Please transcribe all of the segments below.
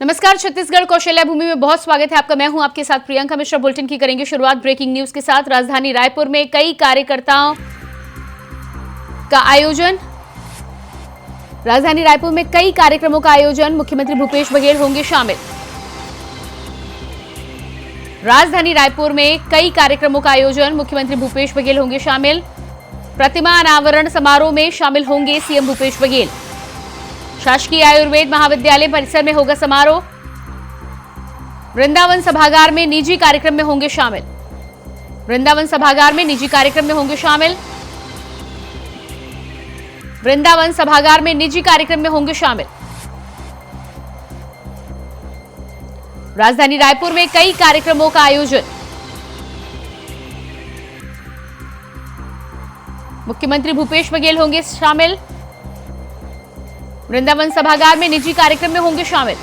नमस्कार, छत्तीसगढ़ कौशल्या भूमि में बहुत स्वागत है आपका। मैं हूं आपके साथ प्रियंका मिश्रा। बुलेटिन की करेंगे शुरुआत ब्रेकिंग न्यूज के साथ। राजधानी रायपुर में कई कार्यकर्ताओं का आयोजन। राजधानी रायपुर में कई कार्यक्रमों का आयोजन। मुख्यमंत्री भूपेश बघेल होंगे शामिल। राजधानी रायपुर में कई कार्यक्रमों का आयोजन। मुख्यमंत्री भूपेश बघेल होंगे शामिल। प्रतिमा अनावरण समारोह में शामिल होंगे सीएम भूपेश बघेल। शासकीय आयुर्वेद महाविद्यालय परिसर में होगा समारोह। वृंदावन सभागार में निजी कार्यक्रम में होंगे शामिल। वृंदावन सभागार में निजी कार्यक्रम में होंगे शामिल। वृंदावन सभागार में निजी कार्यक्रम में होंगे शामिल। राजधानी रायपुर में कई कार्यक्रमों का आयोजन। मुख्यमंत्री भूपेश बघेल होंगे शामिल। वृंदावन सभागार में निजी कार्यक्रम में होंगे शामिल।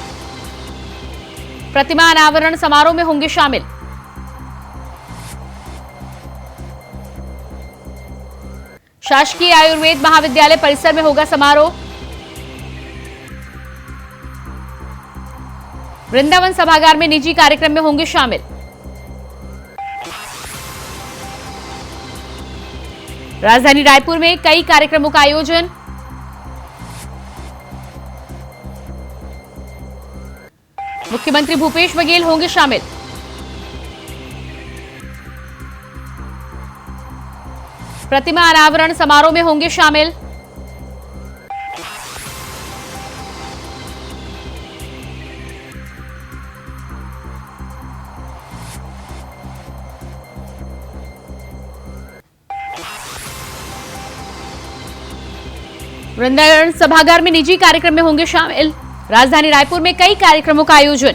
प्रतिमा अनावरण समारोह में होंगे शामिल। शासकीय आयुर्वेद महाविद्यालय परिसर में होगा समारोह। वृंदावन सभागार में निजी कार्यक्रम में होंगे शामिल। राजधानी रायपुर में कई कार्यक्रमों का आयोजन। मुख्यमंत्री भूपेश बघेल होंगे शामिल। प्रतिमा अनावरण समारोह में होंगे शामिल। वृंदावन सभागार में निजी कार्यक्रम में होंगे शामिल। राजधानी रायपुर में कई कार्यक्रमों का आयोजन।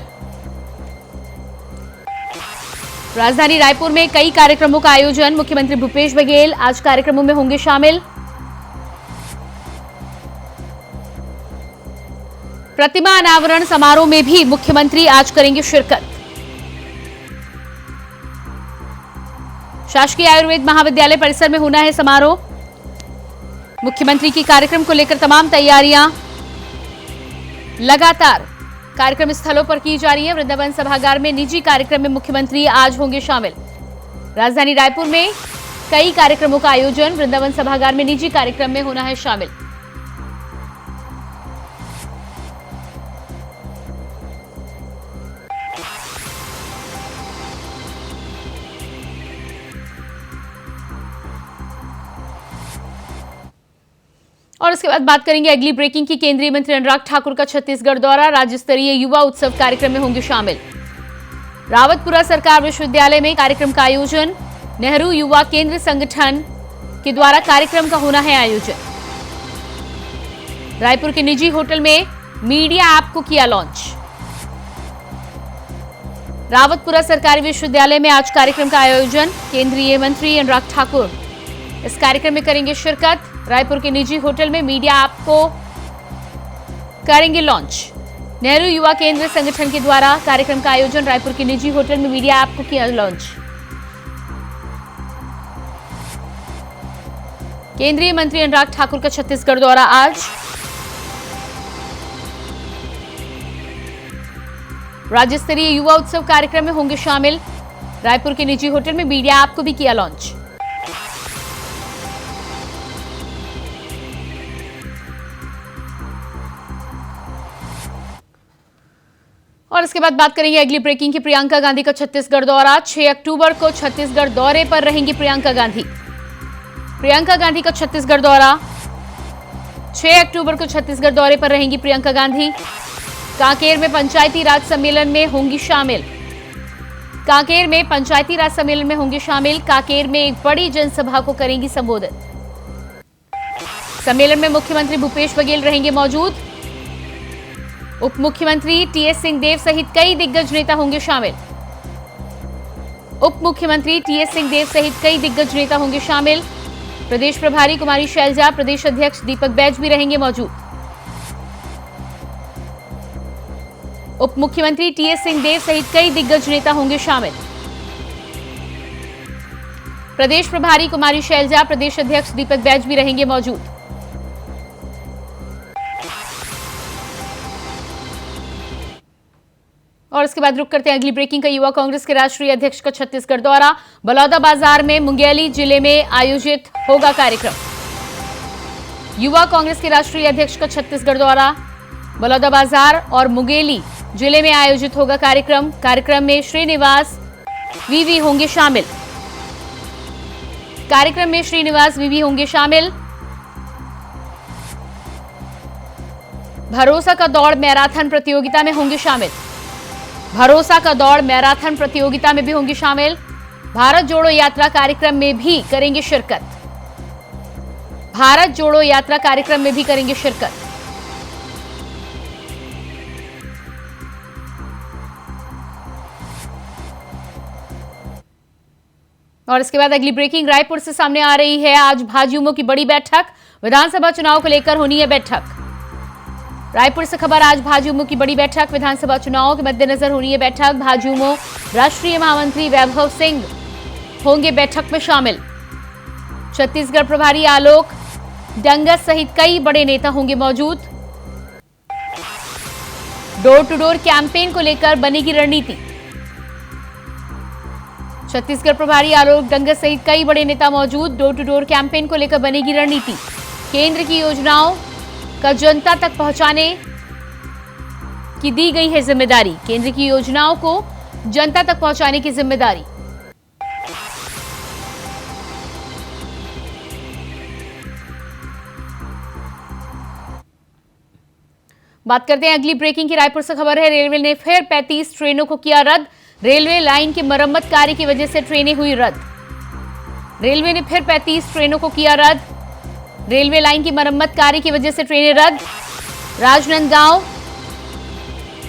राजधानी रायपुर में कई कार्यक्रमों का आयोजन। मुख्यमंत्री भूपेश बघेल आज कार्यक्रमों में होंगे शामिल। प्रतिमा अनावरण समारोह में भी मुख्यमंत्री आज करेंगे शिरकत। शासकीय आयुर्वेद महाविद्यालय परिसर में होना है समारोह। मुख्यमंत्री की कार्यक्रम को लेकर तमाम तैयारियां लगातार कार्यक्रम स्थलों पर की जा रही है। वृंदावन सभागार में निजी कार्यक्रम में मुख्यमंत्री आज होंगे शामिल। राजधानी रायपुर में कई कार्यक्रमों का आयोजन। वृंदावन सभागार में निजी कार्यक्रम में होना है शामिल। और उसके बाद बात करेंगे अगली ब्रेकिंग की। केंद्रीय मंत्री अनुराग ठाकुर का छत्तीसगढ़ दौरा। राज्य स्तरीय युवा उत्सव कार्यक्रम में होंगे शामिल। रावतपुरा सरकार विश्वविद्यालय में कार्यक्रम का आयोजन। नेहरू युवा केंद्र संगठन के द्वारा कार्यक्रम का होना है आयोजन। रायपुर के निजी होटल में मीडिया ऐप को किया लॉन्च। रावतपुरा सरकारी विश्वविद्यालय में आज कार्यक्रम का आयोजन। केंद्रीय मंत्री अनुराग ठाकुर इस कार्यक्रम में करेंगे शिरकत। रायपुर के निजी होटल में मीडिया ऐप को करेंगे लॉन्च। नेहरू युवा केंद्र संगठन के द्वारा कार्यक्रम का आयोजन। रायपुर के निजी होटल में मीडिया ऐप को किया लॉन्च। केंद्रीय मंत्री अनुराग ठाकुर का छत्तीसगढ़ दौरा आज। राज्य स्तरीय युवा उत्सव कार्यक्रम में होंगे शामिल। रायपुर के निजी होटल में मीडिया ऐप को भी किया लॉन्च। और इसके बाद बात करेंगे अगली ब्रेकिंग की। प्रियंका गांधी का छत्तीसगढ़ दौरा। 6 अक्टूबर को छत्तीसगढ़ दौरे पर रहेंगी प्रियंका गांधी। प्रियंका गांधी का छत्तीसगढ़ दौरा। 6 अक्टूबर को छत्तीसगढ़ दौरे पर रहेंगी प्रियंका गांधी। कांकेर में पंचायती राज सम्मेलन में होंगी शामिल। कांकेर में पंचायती राज सम्मेलन में होंगी शामिल। कांकेर में एक बड़ी जनसभा को करेंगी संबोधित। सम्मेलन में मुख्यमंत्री भूपेश बघेल रहेंगे मौजूद। उप मुख्यमंत्री टीएस सिंहदेव सहित कई दिग्गज नेता होंगे शामिल। उप मुख्यमंत्री टीएस सिंहदेव सहित कई दिग्गज नेता होंगे शामिल। प्रदेश प्रभारी कुमारी शैलजा, प्रदेश अध्यक्ष दीपक बैज भी रहेंगे मौजूद। उप मुख्यमंत्री टीएस सिंहदेव सहित कई दिग्गज नेता होंगे शामिल। प्रदेश प्रभारी कुमारी शैलजा, प्रदेश अध्यक्ष दीपक बैज भी रहेंगे मौजूद। और इसके बाद रुक करते हैं अगली ब्रेकिंग का। युवा कांग्रेस के राष्ट्रीय अध्यक्ष का छत्तीसगढ़ दौरा, बलौदाबाजार में मुंगेली जिले में आयोजित होगा कार्यक्रम। युवा कांग्रेस के राष्ट्रीय अध्यक्ष का छत्तीसगढ़ दौरा, बलौदाबाजार और मुंगेली जिले में आयोजित होगा कार्यक्रम। कार्यक्रम में श्रीनिवास वीवी होंगे शामिल। कार्यक्रम में श्रीनिवास वीवी होंगे शामिल। भरोसा का दौड़ मैराथन प्रतियोगिता में होंगे शामिल। भरोसा का दौड़ मैराथन प्रतियोगिता में भी होंगे शामिल। भारत जोड़ो यात्रा कार्यक्रम में भी करेंगे शिरकत। भारत जोड़ो यात्रा कार्यक्रम में भी करेंगे शिरकत। और इसके बाद अगली ब्रेकिंग रायपुर से सामने आ रही है। आज भाजयुमो की बड़ी बैठक, विधानसभा चुनाव को लेकर होनी है बैठक। रायपुर से खबर, आज भाजयुमो की बड़ी बैठक, विधानसभा चुनाव के मद्देनजर होनी है बैठक। भाजयुमो राष्ट्रीय महामंत्री वैभव सिंह होंगे बैठक में शामिल। छत्तीसगढ़ प्रभारी आलोक डंगस सहित कई बड़े नेता होंगे मौजूद। डोर टू डोर कैंपेन को लेकर बनेगी रणनीति। छत्तीसगढ़ प्रभारी आलोक डंगस सहित कई बड़े नेता मौजूद। डोर टू डोर कैंपेन को लेकर बनेगी रणनीति। केंद्र की योजनाओं का जनता तक पहुंचाने की दी गई है जिम्मेदारी। केंद्र की योजनाओं को जनता तक पहुंचाने की जिम्मेदारी। बात करते हैं अगली ब्रेकिंग की। रायपुर से खबर है, रेलवे ने फिर 35 ट्रेनों को किया रद्द। रेलवे लाइन की मरम्मत कार्य की वजह से ट्रेनें हुई रद्द। रेलवे ने फिर 35 ट्रेनों को किया रद्द। रेलवे लाइन की मरम्मत कार्य की वजह से ट्रेनें रद्द। राजनांदगांव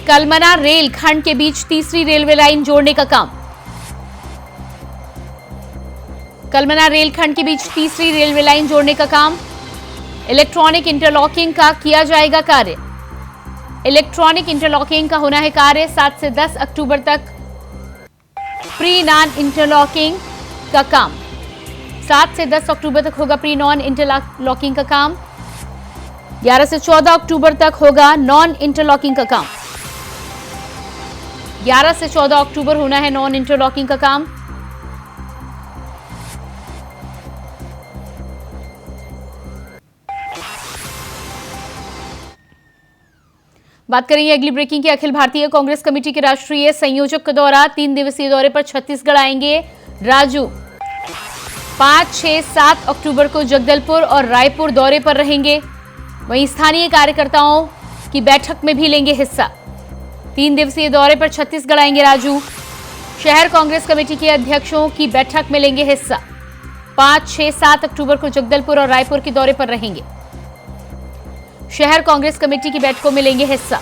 कलमना रेल खंड के बीच तीसरी रेलवे लाइन जोड़ने का काम। कलमना रेल खंड के बीच तीसरी रेलवे लाइन जोड़ने का काम। इलेक्ट्रॉनिक इंटरलॉकिंग का किया जाएगा कार्य। इलेक्ट्रॉनिक इंटरलॉकिंग का होना है कार्य। 7 से 10 अक्टूबर तक प्री नॉन इंटरलॉकिंग का काम। 7 से 10 अक्टूबर तक होगा प्री नॉन इंटरलॉकिंग का काम। 11 से 14 अक्टूबर तक होगा नॉन इंटरलॉकिंग का काम। 11 से 14 अक्टूबर होना है नॉन इंटरलॉकिंग का काम। बात करेंगे अगली ब्रेकिंग की। अखिल भारतीय कांग्रेस कमेटी के राष्ट्रीय संयोजक का दौरा, 3 दिवसीय दौरे पर छत्तीसगढ़ आएंगे राजू। 5, 6, 7 अक्टूबर को जगदलपुर और रायपुर दौरे पर रहेंगे। वहीं स्थानीय कार्यकर्ताओं की बैठक में भी लेंगे हिस्सा। 3 दिवसीय दौरे पर छत्तीसगढ़ आएंगे राजू। शहर कांग्रेस कमेटी के अध्यक्षों की बैठक में लेंगे हिस्सा। 5, 6, 7 अक्टूबर को जगदलपुर और रायपुर के दौरे पर रहेंगे। शहर कांग्रेस कमेटी की बैठकों में लेंगे हिस्सा।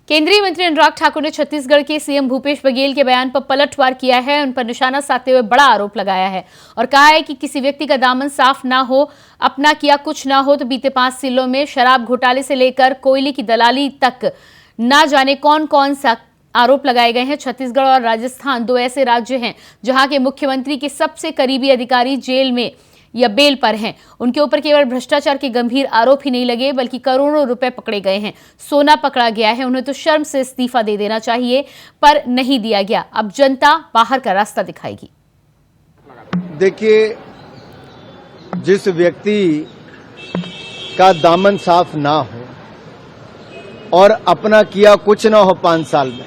केंद्रीय मंत्री अनुराग ठाकुर ने छत्तीसगढ़ के सीएम भूपेश बघेल के बयान पर पलटवार किया है। उन पर निशाना साधते हुए बड़ा आरोप लगाया है और कहा है कि किसी व्यक्ति का दामन साफ ना हो, अपना किया कुछ ना हो, तो बीते 5 जिलों में शराब घोटाले से लेकर कोयले की दलाली तक ना जाने कौन कौन सा आरोप लगाए गए हैं। छत्तीसगढ़ और राजस्थान 2 ऐसे राज्य हैं जहां के मुख्यमंत्री के सबसे करीबी अधिकारी जेल में या बेल पर हैं। उनके ऊपर केवल भ्रष्टाचार के गंभीर आरोप ही नहीं लगे, बल्कि करोड़ों रुपए पकड़े गए हैं, सोना पकड़ा गया है। उन्हें तो शर्म से इस्तीफा दे देना चाहिए, पर नहीं दिया गया। अब जनता बाहर का रास्ता दिखाएगी। देखिए, जिस व्यक्ति का दामन साफ ना हो और अपना किया कुछ ना हो 5 साल में,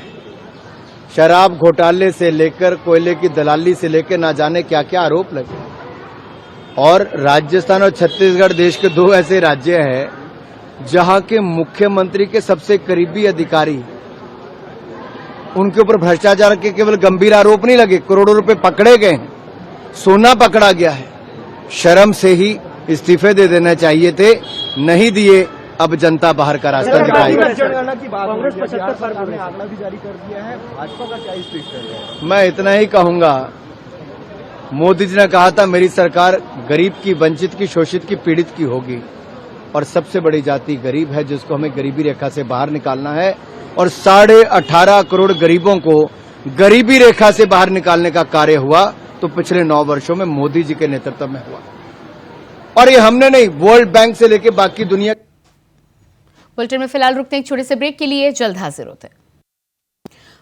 शराब घोटाले से लेकर कोयले की दलाली से लेकर ना जाने क्या क्या आरोप लगे। और राजस्थान और छत्तीसगढ़ देश के 2 ऐसे राज्य हैं जहां के मुख्यमंत्री के सबसे करीबी अधिकारी, उनके ऊपर भ्रष्टाचार के केवल गंभीर आरोप नहीं लगे, करोड़ों रुपए पकड़े गए हैं, सोना पकड़ा गया है। शर्म से ही इस्तीफे दे देना चाहिए थे, नहीं दिए। अब जनता बाहर का रास्ता दिखाएगी। कांग्रेस 75% ने आंकड़ा भी जारी कर दिया है, भाजपा का क्या स्पीच है? मैं इतना ही कहूंगा, मोदी जी ने कहा था मेरी सरकार गरीब की, वंचित की, शोषित की, पीड़ित की होगी। और सबसे बड़ी जाति गरीब है, जिसको हमें गरीबी रेखा से बाहर निकालना है। और 18.5 करोड़ गरीबों को गरीबी रेखा से बाहर निकालने का कार्य हुआ तो पिछले 9 वर्षों में मोदी जी के नेतृत्व में हुआ। और ये हमने नहीं, वर्ल्ड बैंक से लेके बाकी दुनिया। बुलेटिन में फिलहाल रुकते हैं एक छोटे से ब्रेक के लिए, जल्द हाजिर होते हैं।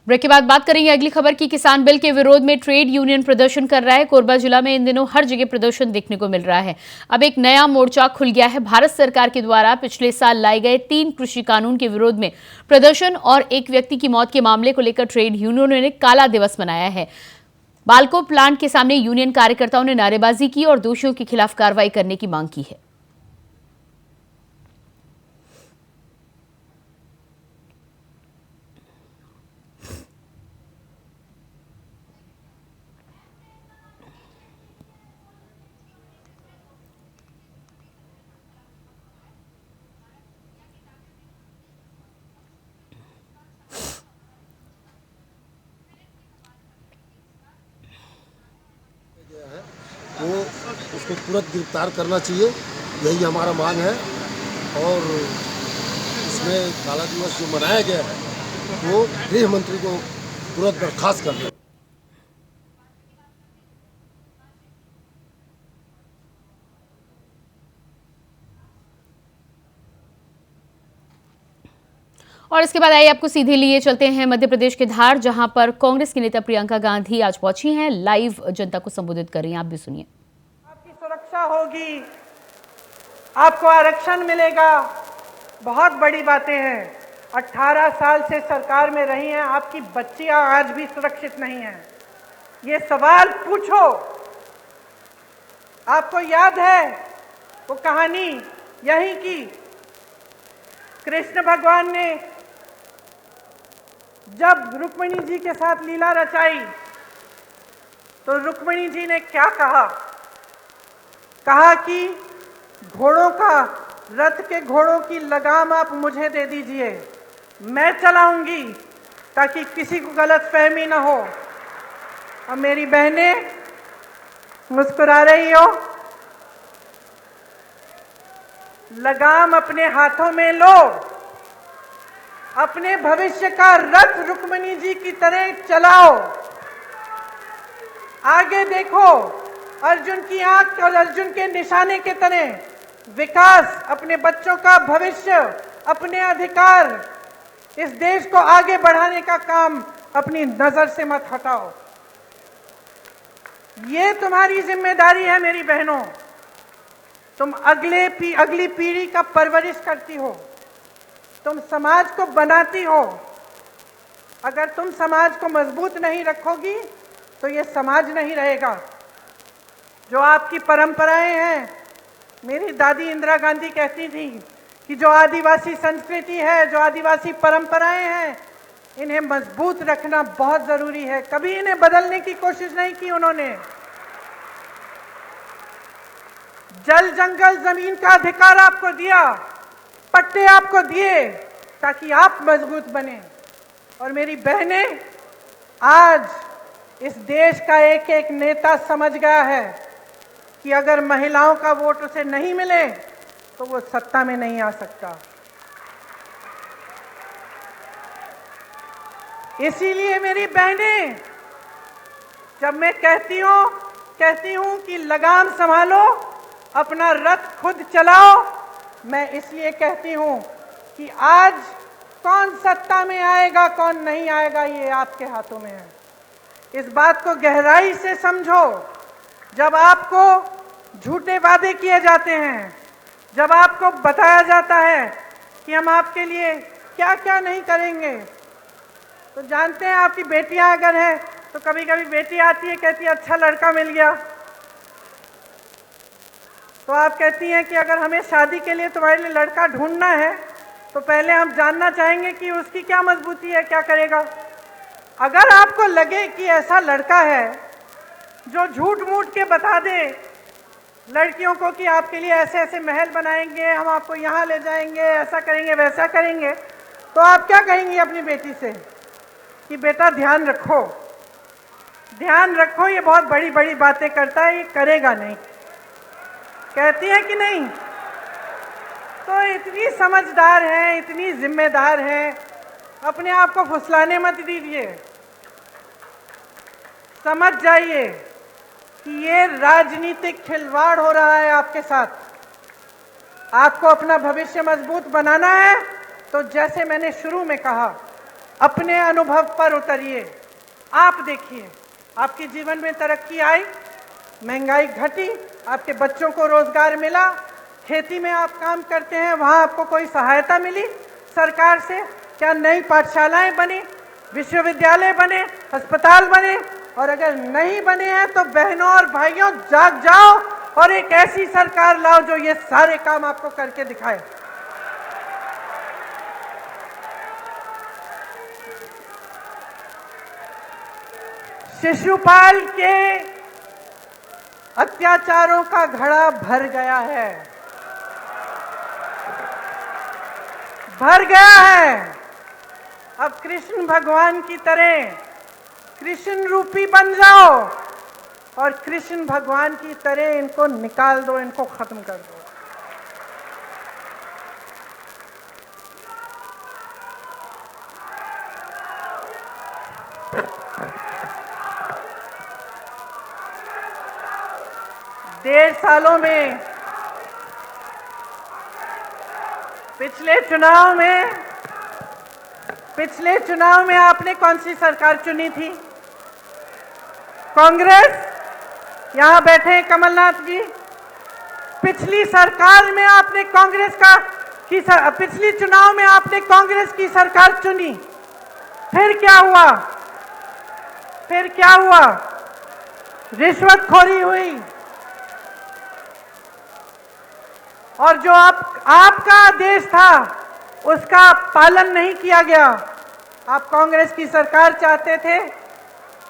ब्रेक के बाद बात करेंगे अगली खबर की। किसान बिल के विरोध में ट्रेड यूनियन प्रदर्शन कर रहा है। कोरबा जिला में इन दिनों हर जगह प्रदर्शन देखने को मिल रहा है। अब एक नया मोर्चा खुल गया है। भारत सरकार के द्वारा पिछले साल लाए गए 3 कृषि कानून के विरोध में प्रदर्शन और एक व्यक्ति की मौत के मामले को लेकर ट्रेड यूनियनों ने काला दिवस मनाया है। बालको प्लांट के सामने यूनियन कार्यकर्ताओं ने नारेबाजी की और दोषियों के खिलाफ कार्रवाई करने की मांग की है। वो उसको तुरंत गिरफ्तार करना चाहिए, यही हमारा मांग है। और इसमें काला दिवस जो मनाया गया है वो गृह मंत्री को तुरंत बर्खास्त करना। और इसके बाद आइए आपको सीधे लिए चलते हैं मध्य प्रदेश के धार, जहां पर कांग्रेस की नेता प्रियंका गांधी आज पहुंची हैं। लाइव जनता को संबोधित कर रही हैं, आप भी सुनिए। आपकी सुरक्षा होगी, आपको आरक्षण मिलेगा, बहुत बड़ी बातें हैं। 18 साल से सरकार में रही हैं, आपकी बच्चियां आज भी सुरक्षित नहीं हैं। ये सवाल पूछो। आपको याद है वो कहानी यहीं की, कृष्ण भगवान ने जब रुक्मिणी जी के साथ लीला रचाई तो रुक्मिणी जी ने क्या कहा? कहा कि घोड़ों का, रथ के घोड़ों की लगाम आप मुझे दे दीजिए, मैं चलाऊंगी ताकि किसी को गलतफहमी ना हो। और मेरी बहनें मुस्कुरा रही हो, लगाम अपने हाथों में लो, अपने भविष्य का रथ रुक्मिणी जी की तरह चलाओ। आगे देखो, अर्जुन की आंख और अर्जुन के निशाने के तरह विकास, अपने बच्चों का भविष्य, अपने अधिकार, इस देश को आगे बढ़ाने का काम अपनी नजर से मत हटाओ। ये तुम्हारी जिम्मेदारी है मेरी बहनों। तुम अगली पीढ़ी का परवरिश करती हो, तुम समाज को बनाती हो। अगर तुम समाज को मजबूत नहीं रखोगी तो ये समाज नहीं रहेगा। जो आपकी परंपराएं हैं, मेरी दादी इंदिरा गांधी कहती थी कि जो आदिवासी संस्कृति है, जो आदिवासी परंपराएं हैं, इन्हें मजबूत रखना बहुत जरूरी है। कभी इन्हें बदलने की कोशिश नहीं की उन्होंने। जल जंगल जमीन का अधिकार आपको दिया, पट्टे आपको दिए ताकि आप मजबूत बने। और मेरी बहनें, आज इस देश का एक एक नेता समझ गया है कि अगर महिलाओं का वोट उसे नहीं मिले तो वो सत्ता में नहीं आ सकता। इसीलिए मेरी बहनें, जब मैं कहती हूं कि लगाम संभालो, अपना रथ खुद चलाओ, मैं इसलिए कहती हूं कि आज कौन सत्ता में आएगा कौन नहीं आएगा ये आपके हाथों में है। इस बात को गहराई से समझो। जब आपको झूठे वादे किए जाते हैं, जब आपको बताया जाता है कि हम आपके लिए क्या क्या नहीं करेंगे, तो जानते हैं आपकी बेटियां अगर हैं तो कभी कभी बेटी आती है, कहती है अच्छा लड़का मिल गया, तो आप कहती हैं कि अगर हमें शादी के लिए तुम्हारे लिए लड़का ढूंढना है तो पहले हम जानना चाहेंगे कि उसकी क्या मजबूती है, क्या करेगा। अगर आपको लगे कि ऐसा लड़का है जो झूठ मूठ के बता दे लड़कियों को कि आपके लिए ऐसे ऐसे महल बनाएंगे, हम आपको यहाँ ले जाएंगे, ऐसा करेंगे वैसा करेंगे, तो आप क्या कहेंगी अपनी बेटी से कि बेटा ध्यान रखो, ध्यान रखो, ये बहुत बड़ी बड़ी बातें करता है, ये करेगा नहीं। कहती है कि नहीं? तो इतनी समझदार हैं, इतनी जिम्मेदार हैं, अपने आप को फुसलाने मत दीजिए। समझ जाइए कि ये राजनीतिक खिलवाड़ हो रहा है आपके साथ। आपको अपना भविष्य मजबूत बनाना है तो जैसे मैंने शुरू में कहा, अपने अनुभव पर उतरिए। आप देखिए, आपके जीवन में तरक्की आई, महंगाई घटी, आपके बच्चों को रोजगार मिला, खेती में आप काम करते हैं, वहां आपको कोई सहायता मिली सरकार से? क्या नई पाठशालाएं बनी, विश्वविद्यालय बने, अस्पताल बने? और अगर नहीं बने हैं तो बहनों और भाइयों, जाग जाओ और एक ऐसी सरकार लाओ जो ये सारे काम आपको करके दिखाए। शिशुपाल के अत्याचारों का घड़ा भर गया है, भर गया है। अब कृष्ण भगवान की तरह कृष्ण रूपी बन जाओ और कृष्ण भगवान की तरह इनको निकाल दो, इनको खत्म कर दो। डेढ़ सालों में, पिछले चुनाव में आपने कौन सी सरकार चुनी थी? कांग्रेस। यहां बैठे हैं कमलनाथ जी। पिछली सरकार में आपने पिछली चुनाव में आपने कांग्रेस की सरकार चुनी। फिर क्या हुआ? रिश्वतखोरी हुई और जो आपका आदेश था उसका पालन नहीं किया गया। आप कांग्रेस की सरकार चाहते थे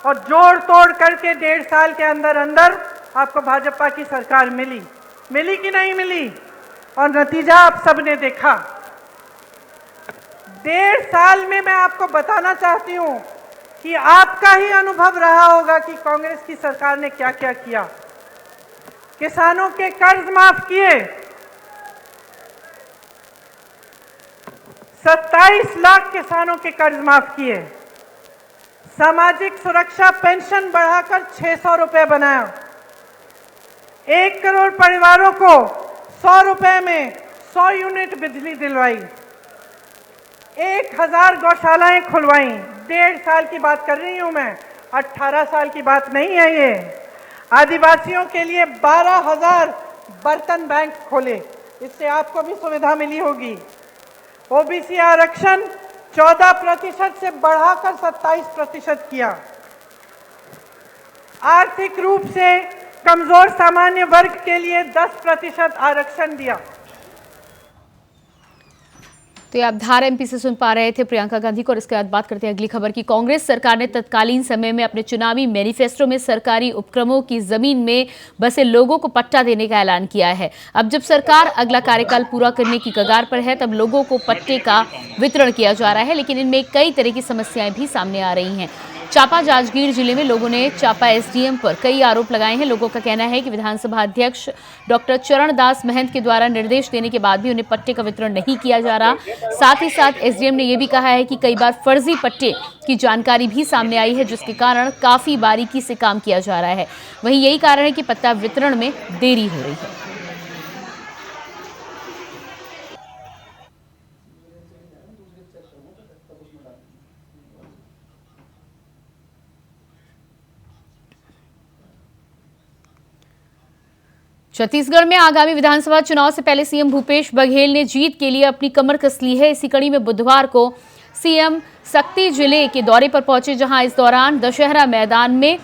और जोड़ तोड़ करके 1.5 साल के अंदर अंदर आपको भाजपा की सरकार मिली कि नहीं मिली? और नतीजा आप सबने देखा। 1.5 साल में मैं आपको बताना चाहती हूं कि आपका ही अनुभव रहा होगा कि कांग्रेस की सरकार ने क्या क्या किया। किसानों के कर्ज माफ किए, 27 लाख किसानों के कर्ज माफ किए, सामाजिक सुरक्षा पेंशन बढ़ाकर 600 रुपए बनाया, 1 करोड़ परिवारों को 100 रुपए में 100 यूनिट बिजली दिलवाई, 1000 गौशालाएं खुलवाई। 1.5 साल की बात कर रही हूं मैं, 18 साल की बात नहीं है ये। आदिवासियों के लिए 12,000 बर्तन बैंक खोले, इससे आपको भी सुविधा मिली होगी। ओबीसी आरक्षण 14% से बढ़ाकर 27% किया। आर्थिक रूप से कमजोर सामान्य वर्ग के लिए 10% आरक्षण दिया। तो ये आप धार एमपी से सुन पा रहे थे प्रियंका गांधी को। और इसके बाद बात करते हैं अगली खबर की। कांग्रेस सरकार ने तत्कालीन समय में अपने चुनावी मैनिफेस्टो में सरकारी उपक्रमों की जमीन में बसे लोगों को पट्टा देने का ऐलान किया है। अब जब सरकार अगला कार्यकाल पूरा करने की कगार पर है, तब लोगों को पट्टे का वितरण किया जा रहा है, लेकिन इनमें कई तरह की समस्याएं भी सामने आ रही हैं। चांपा जांजगीर जिले में लोगों ने चांपा एसडीएम पर कई आरोप लगाए हैं। लोगों का कहना है कि विधानसभा अध्यक्ष डॉक्टर चरणदास महंत के द्वारा निर्देश देने के बाद भी उन्हें पट्टे का वितरण नहीं किया जा रहा। साथ ही साथ एसडीएम ने यह भी कहा है कि कई बार फर्जी पट्टे की जानकारी भी सामने आई है, जिसके कारण काफी बारीकी से काम किया जा रहा है। वहीं यही कारण है कि पट्टा वितरण में देरी हो रही है। छत्तीसगढ़ में आगामी विधानसभा चुनाव से पहले सीएम भूपेश बघेल ने जीत के लिए अपनी कमर कस ली है। इसी कड़ी में बुधवार को सीएम सक्ती जिले के दौरे पर पहुंचे, जहां इस दौरान दशहरा मैदान में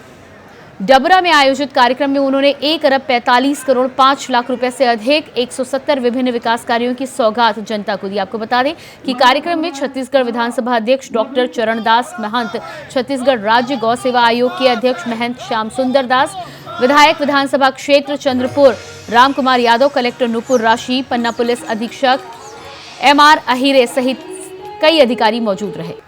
डबरा में आयोजित कार्यक्रम में उन्होंने 1 अरब 45 करोड़ 5 लाख रुपए से अधिक 170 विभिन्न विकास कार्यों की सौगात जनता को दी। आपको बता दें कि कार्यक्रम में छत्तीसगढ़ विधानसभा अध्यक्ष डॉक्टर चरणदास महंत, छत्तीसगढ़ राज्य गौ सेवा आयोग के अध्यक्ष महंत श्याम सुंदर दास, विधायक विधानसभा क्षेत्र चंद्रपुर रामकुमार यादव, कलेक्टर नुपुर राशि, पन्ना पुलिस अधीक्षक MR अहिरे सहित कई अधिकारी मौजूद रहे।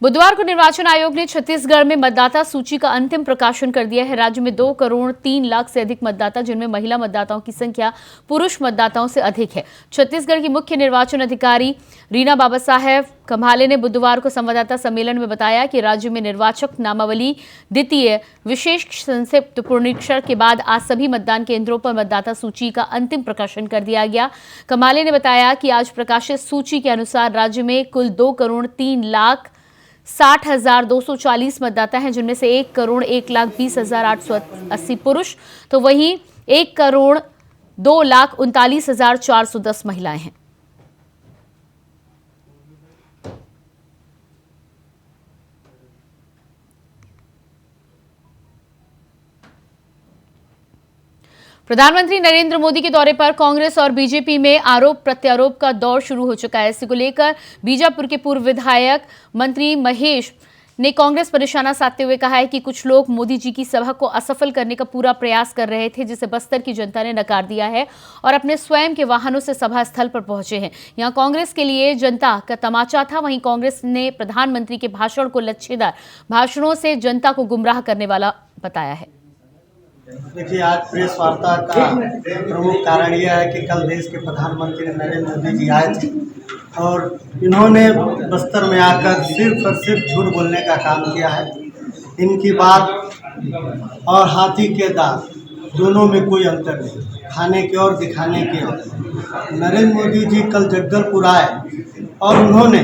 बुधवार को निर्वाचन आयोग ने छत्तीसगढ़ में मतदाता सूची का अंतिम प्रकाशन कर दिया है। राज्य में 2,03,00,000 से अधिक मतदाता, जिनमें महिला मतदाताओं की संख्या पुरुष मतदाताओं से अधिक है। छत्तीसगढ़ की मुख्य निर्वाचन अधिकारी रीना बाबा साहेब कम्हाले ने बुधवार को संवाददाता सम्मेलन में बताया कि राज्य में निर्वाचक नामावली द्वितीय विशेष संक्षिप्त पुनरीक्षण के बाद आज सभी मतदान केंद्रों पर मतदाता सूची का अंतिम प्रकाशन कर दिया गया। कम्हाले ने बताया कि आज प्रकाशित सूची के अनुसार राज्य में कुल 2,03,60,240 मतदाता हैं, जिनमें से 1,01,20,880 पुरुष तो वहीं 1,02,39,410 महिलाएं हैं। प्रधानमंत्री नरेंद्र मोदी के दौरे पर कांग्रेस और बीजेपी में आरोप प्रत्यारोप का दौर शुरू हो चुका है। इसी को लेकर बीजापुर के पूर्व विधायक मंत्री महेश ने कांग्रेस पर निशाना साधते हुए कहा है कि कुछ लोग मोदी जी की सभा को असफल करने का पूरा प्रयास कर रहे थे, जिसे बस्तर की जनता ने नकार दिया है और अपने स्वयं के वाहनों से सभा स्थल पर पहुंचे हैं। यहां कांग्रेस के लिए जनता का तमाचा था, वहीं कांग्रेस ने प्रधानमंत्री के भाषण को लच्छेदार भाषणों से जनता को गुमराह करने वाला बताया है। देखिए, आज प्रेस वार्ता का प्रमुख कारण यह है कि कल देश के प्रधानमंत्री नरेंद्र मोदी जी आए थे और इन्होंने बस्तर में आकर सिर्फ और सिर्फ झूठ बोलने का काम किया है। इनकी बात और हाथी के दांत दोनों में कोई अंतर नहीं, खाने के और दिखाने के और। नरेंद्र मोदी जी कल जगदलपुर आए और उन्होंने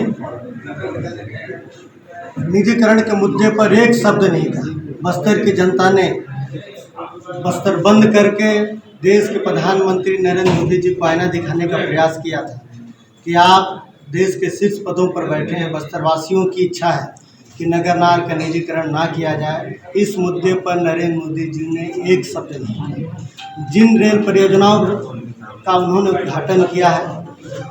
निजीकरण के मुद्दे पर एक शब्द नहीं कहा। बस्तर की जनता ने बस्तर बंद करके देश के प्रधानमंत्री नरेंद्र मोदी जी को आईना दिखाने का प्रयास किया था कि आप देश के शीर्ष पदों पर बैठे हैं। बस्तरवासियों की इच्छा है कि नगर नार का निजीकरण ना किया जाए। इस मुद्दे पर नरेंद्र मोदी जी ने एक शब्द नहीं कहा। जिन रेल परियोजनाओं का उन्होंने उद्घाटन किया है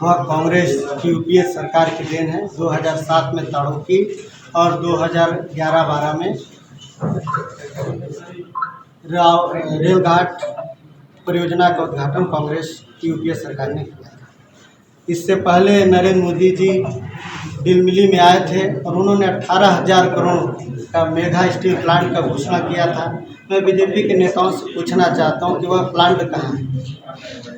वह कांग्रेस की यूपीए सरकार की देन है। 2007 में ताड़ों की और 2011-12 में रेलघाट परियोजना का उद्घाटन कांग्रेस की यूपीए सरकार ने किया। इससे पहले नरेंद्र मोदी जी दिलमिली में आए थे और उन्होंने 18,000 करोड़ का मेगा स्टील प्लांट का घोषणा किया था। मैं बीजेपी के नेताओं से पूछना चाहता हूं कि वह प्लांट कहाँ है,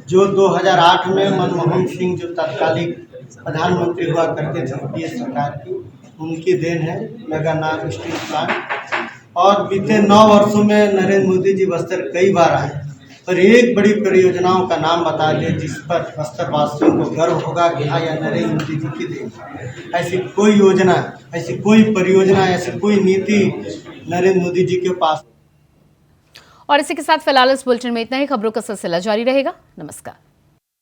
जो 2008 में मनमोहन सिंह जो तत्कालीन प्रधानमंत्री हुआ करते थे यूपीए सरकार की, उनकी देन है मेगा नाग स्टील प्लांट। और बीते 9 वर्षों में नरेंद्र मोदी जी बस्तर कई बार आए, पर एक बड़ी परियोजनाओं का नाम बता दें जिस पर बस्तर वासियों को गर्व होगा कि हाँ, यह नरेंद्र मोदी जी की देन। ऐसी कोई योजना, ऐसी कोई परियोजना, ऐसी कोई नीति नरेंद्र मोदी जी के पास। और इसी के साथ फिलहाल इस बुलेटिन में इतना ही। खबरों का सिलसिला जारी रहेगा। नमस्कार।